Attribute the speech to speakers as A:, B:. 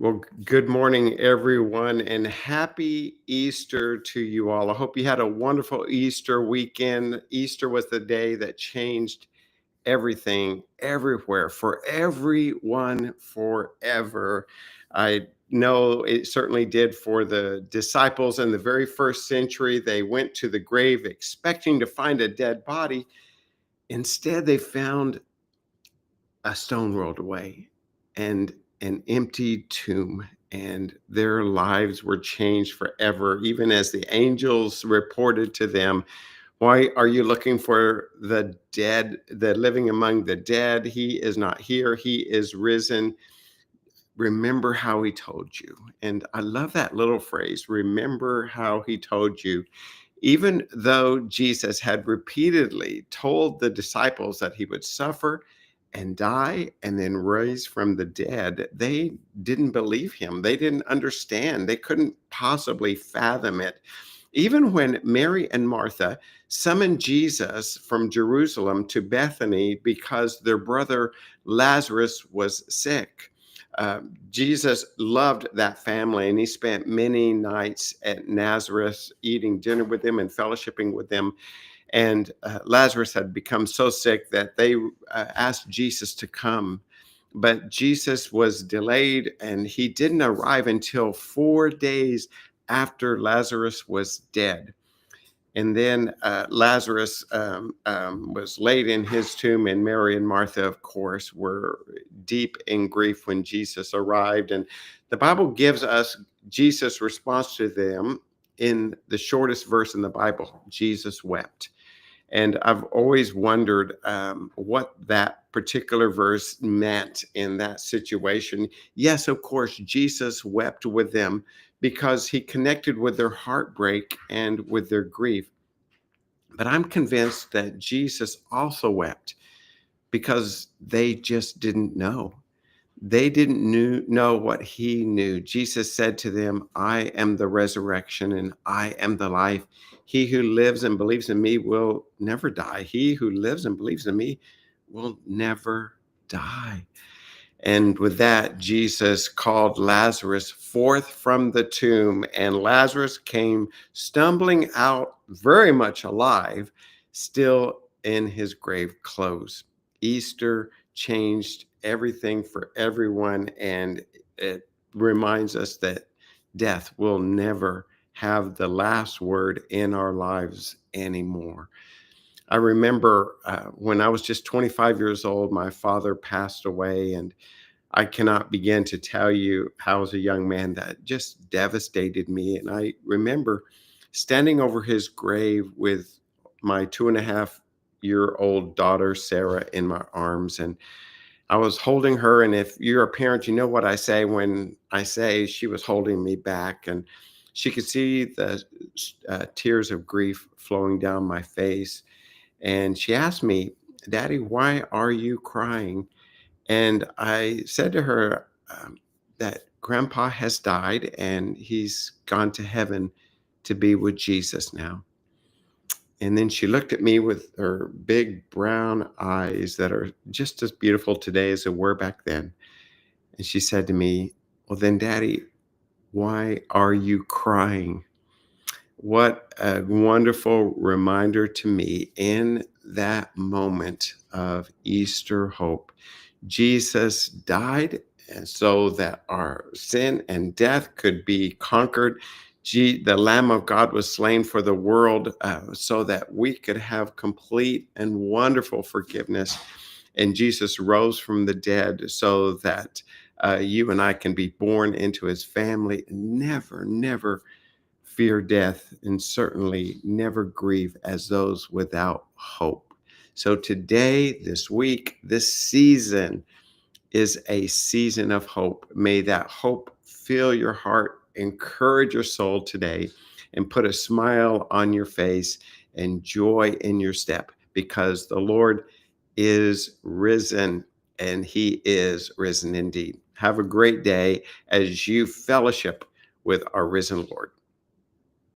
A: Well, good morning, everyone, and happy Easter to you all. I hope you had a wonderful Easter weekend. Easter was the day that changed everything, everywhere, for everyone, forever. I know it certainly did for the disciples in the very first century. They went to the grave expecting to find a dead body. Instead, they found a stone rolled away and an empty tomb, and their lives were changed forever, even as the angels reported to them, "Why are you looking for the dead, the living among the dead? He is not here, he is risen. Remember how he told you." And I love that little phrase, remember how he told you. Even though Jesus had repeatedly told the disciples that he would suffer and die and then rise from the dead, they didn't believe him. They didn't understand. They couldn't possibly fathom it. Even when Mary and Martha summoned Jesus from Jerusalem to Bethany because their brother Lazarus was sick, Jesus loved that family, and he spent many nights at Nazareth eating dinner with them and fellowshipping with them. And Lazarus had become so sick that they asked Jesus to come. But Jesus was delayed, and he didn't arrive until 4 days after Lazarus was dead. And then Lazarus was laid in his tomb, and Mary and Martha, of course, were deep in grief when Jesus arrived. And the Bible gives us Jesus' response to them in the shortest verse in the Bible. Jesus wept. And I've always wondered what that particular verse meant in that situation. Yes, of course, Jesus wept with them because he connected with their heartbreak and with their grief. But I'm convinced that Jesus also wept because they just didn't know. They didn't know what he knew. Jesus said to them, "I am the resurrection and I am the life. He who lives and believes in me will never die. He who lives and believes in me will never die." And with that, Jesus called Lazarus forth from the tomb, and Lazarus came stumbling out, very much alive, still in his grave clothes. Easter changed everything for everyone, and it reminds us that death will never have the last word in our lives anymore. I remember when I was just 25 years old, my father passed away, and I cannot begin to tell you how, as a young man, that just devastated me. And I remember standing over his grave with my 2.5-year-old daughter, Sarah, in my arms. And I was holding her. And if you're a parent, you know what I say when I say she was holding me back. And she could see the tears of grief flowing down my face. And she asked me, "Daddy, why are you crying?" And I said to her that Grandpa has died and he's gone to heaven to be with Jesus now. And then she looked at me with her big brown eyes that are just as beautiful today as they were back then. And she said to me, "Well, then, Daddy, why are you crying?" What a wonderful reminder to me in that moment of Easter hope. Jesus died and so that our sin and death could be conquered. The Lamb of God was slain for the world so that we could have complete and wonderful forgiveness. And Jesus rose from the dead so that you and I can be born into his family and never, never fear death, and certainly never grieve as those without hope. So today, this week, this season is a season of hope. May that hope fill your heart, encourage your soul today, and put a smile on your face and joy in your step, because the Lord is risen, and he is risen indeed. Have a great day as you fellowship with our risen Lord.